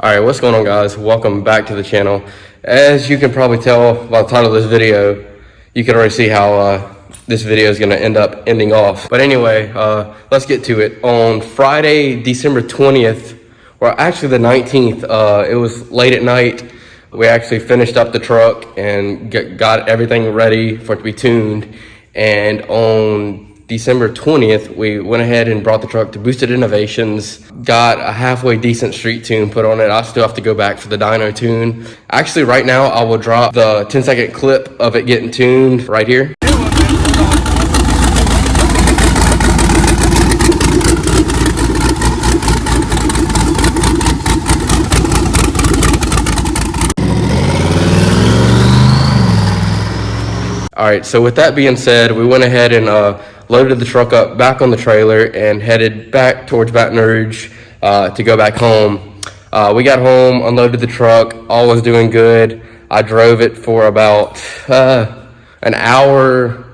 Alright, what's going on, guys? Welcome back to the channel. As you can probably tell by the title of this video, you can already see how this video is going to end up ending off. But anyway, let's get to it. On Friday, December 20th, or actually the 19th, it was late at night. We actually finished up the truck and got everything ready for it to be tuned. And on December 20th, we went ahead and brought the truck to Boosted Innovations, got a halfway decent street tune put on it. I still have to go back for the dyno tune. Actually, right now, I will drop the 10-second clip of it getting tuned right here. All right, so with that being said, we went ahead and loaded the truck up back on the trailer and headed back towards Baton Rouge to go back home. We got home, unloaded the truck, all was doing good. I drove it for about an hour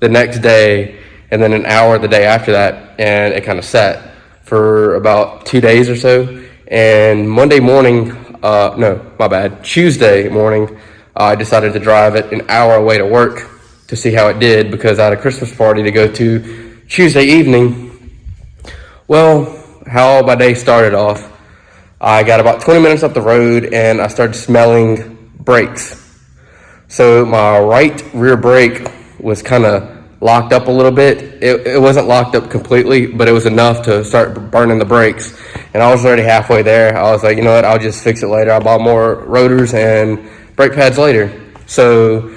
the next day, and then an hour the day after that, and it kind of sat for about 2 days or so. And Monday morning, Tuesday morning, I decided to drive it an hour away to work to see how it did, because I had a Christmas party to go to Tuesday evening. Well, how my day started off, I got about 20 minutes up the road and I started smelling brakes. So my right rear brake was kind of locked up a little bit. It wasn't locked up completely, but it was enough to start burning the brakes. And I was already halfway there. I was like, you know what, I'll just fix it later. I bought more rotors and brake pads later. So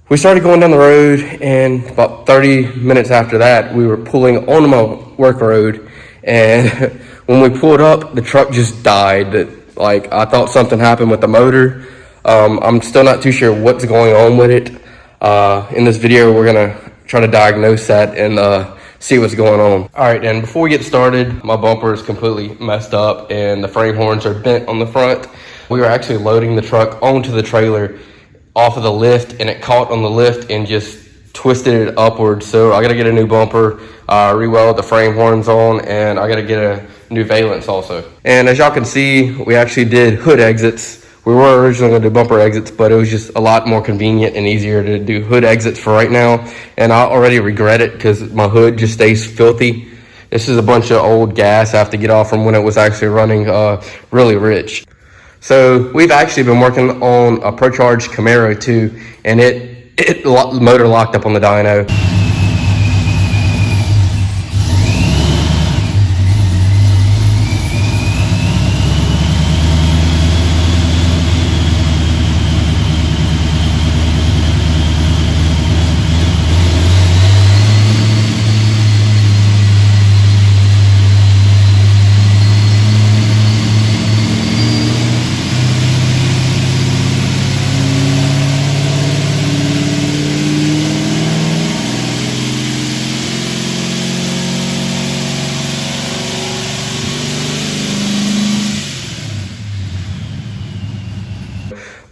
we started going down the road, and about 30 minutes after that, we were pulling on my work road, and when we pulled up, the truck just died. Like, I thought something happened with the motor. I'm still not too sure what's going on with it. In this video, we're gonna try to diagnose that and see what's going on. All right, and before we get started, my bumper is completely messed up and the frame horns are bent on the front. We were actually loading the truck onto the trailer off of the lift, and it caught on the lift and just twisted it upwards. So I gotta get a new bumper, re-weld the frame horns on, and I gotta get a new valence also. And as y'all can see, we actually did hood exits. We were originally gonna do bumper exits, but it was just a lot more convenient and easier to do hood exits for right now. And I already regret it because my hood just stays filthy. This is a bunch of old gas I have to get off from when it was actually running really rich. So we've actually been working on a ProCharge Camaro too, and the motor locked up on the dyno.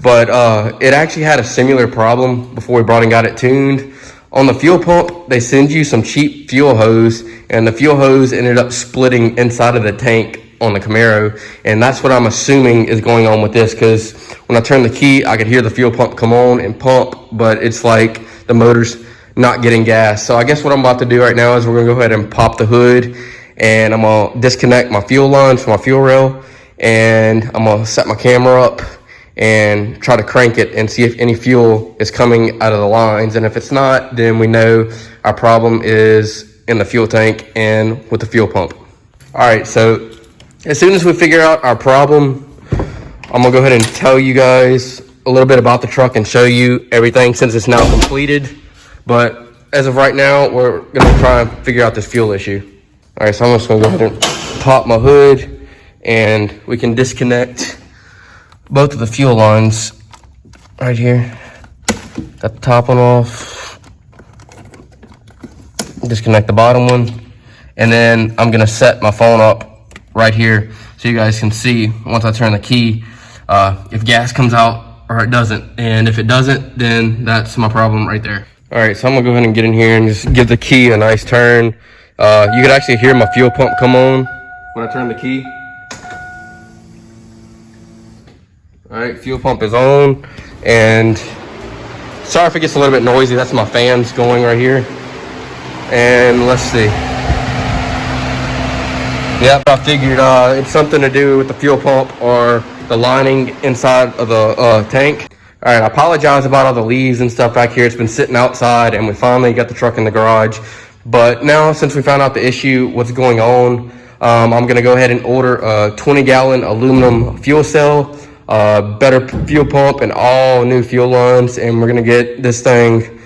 But it actually had a similar problem before we brought and got it tuned. On the fuel pump, they send you some cheap fuel hose, and the fuel hose ended up splitting inside of the tank on the Camaro. And that's what I'm assuming is going on with this, because when I turn the key, I could hear the fuel pump come on and pump, but it's like the motor's not getting gas. So I guess what I'm about to do right now is we're gonna go ahead and pop the hood, and I'm gonna disconnect my fuel lines from my fuel rail, and I'm gonna set my camera up and try to crank it and see if any fuel is coming out of the lines. And if it's not, then we know our problem is in the fuel tank and with the fuel pump. All right, so as soon as we figure out our problem, I'm gonna go ahead and tell you guys a little bit about the truck and show you everything since it's now completed. But as of right now, we're gonna try and figure out this fuel issue. All right, so I'm just gonna go ahead and pop my hood, and we can disconnect both of the fuel lines right here. Got the top one off. Disconnect the bottom one. And then I'm gonna set my phone up right here so you guys can see once I turn the key if gas comes out or it doesn't. And if it doesn't, then that's my problem right there. All right, so I'm gonna go ahead and get in here and just give the key a nice turn. You could actually hear my fuel pump come on when I turn the key. All right, fuel pump is on, and sorry if it gets a little bit noisy. That's my fans going right here. And let's see. Yep, I figured it's something to do with the fuel pump or the lining inside of the tank. All right, I apologize about all the leaves and stuff back here. It's been sitting outside, and we finally got the truck in the garage. But now, since we found out the issue, what's going on, I'm gonna go ahead and order a 20-gallon aluminum fuel cell, better fuel pump, and all new fuel lines, and we're gonna get this thing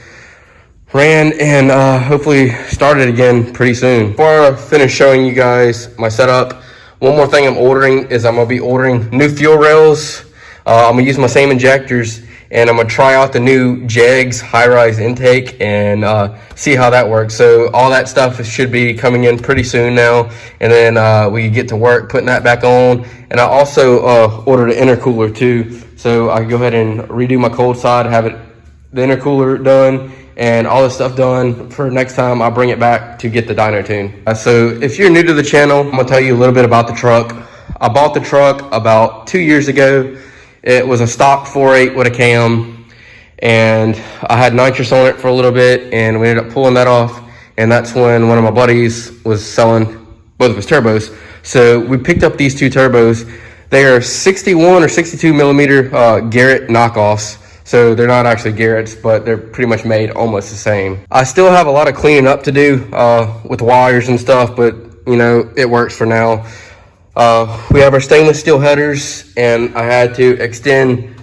ran and hopefully started again pretty soon. Before I finish showing you guys my setup, one more thing I'm ordering is I'm gonna be ordering new fuel rails. I'm gonna use my same injectors, and I'm gonna try out the new Jegs high-rise intake and see how that works. So all that stuff should be coming in pretty soon now, and then we get to work putting that back on. And I also ordered an intercooler too, so I can go ahead and redo my cold side, have the intercooler done, and all this stuff done for next time I bring it back to get the dyno tune. So if you're new to the channel, I'm gonna tell you a little bit about the truck. I bought the truck about 2 years ago. It was a stock 4.8 with a cam, and I had nitrous on it for a little bit, and we ended up pulling that off, and that's when one of my buddies was selling both of his turbos. So we picked up these two turbos. They are 61 or 62 millimeter Garrett knockoffs. So they're not actually Garrett's, but they're pretty much made almost the same. I still have a lot of cleaning up to do with wires and stuff, but you know, it works for now. We have our stainless steel headers, and I had to extend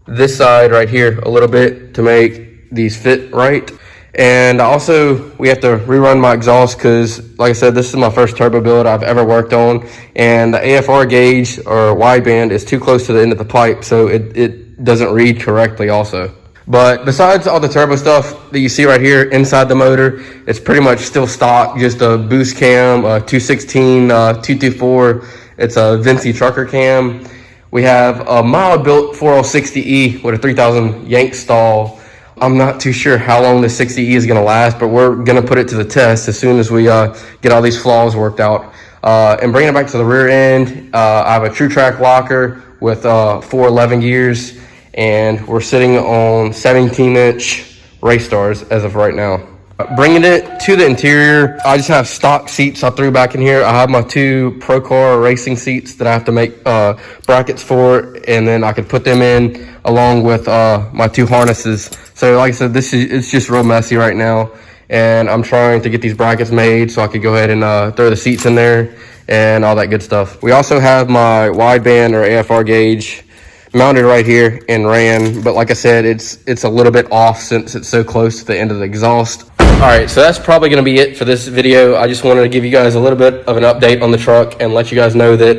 this side right here a little bit to make these fit right. And also, we have to rerun my exhaust because, like I said, this is my first turbo build I've ever worked on, and the AFR gauge or wideband is too close to the end of the pipe, so it doesn't read correctly also. But besides all the turbo stuff that you see right here inside the motor, it's pretty much still stock, just a boost cam, 216, 224. It's a Vinci trucker cam. We have a mild built 4060E with a 3000 yank stall. I'm not too sure how long this 60E is gonna last, but we're gonna put it to the test as soon as we get all these flaws worked out. And bringing it back to the rear end, I have a True Track locker with 411 gears, and we're sitting on 17-inch race stars as of right now. Bringing it to the interior, I just have stock seats I threw back in here. I have my two Pro Car racing seats that I have to make brackets for, and then I could put them in along with my two harnesses. So like I said, it's just real messy right now, and I'm trying to get these brackets made so I could go ahead and throw the seats in there and all that good stuff. We also have my wideband or AFR gauge mounted right here and ran, but like I said, it's a little bit off since it's so close to the end of the exhaust. All right, so that's probably gonna be it for this video. I just wanted to give you guys a little bit of an update on the truck and let you guys know that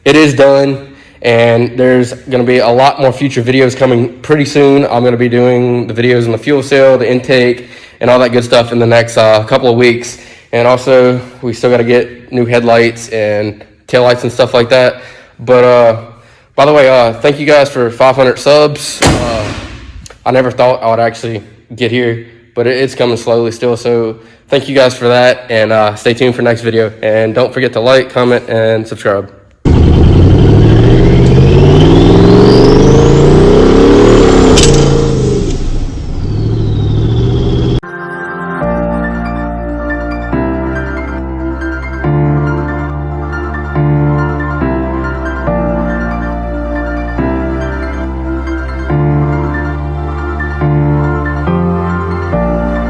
it is done, and there's gonna be a lot more future videos coming pretty soon. I'm gonna be doing the videos on the fuel cell, the intake, and all that good stuff in the next couple of weeks. And also, we still gotta get new headlights and taillights and stuff like that. But by the way, thank you guys for 500 subs. I never thought I would actually get here, but it's coming slowly still. So thank you guys for that, and stay tuned for next video. And don't forget to like, comment, and subscribe.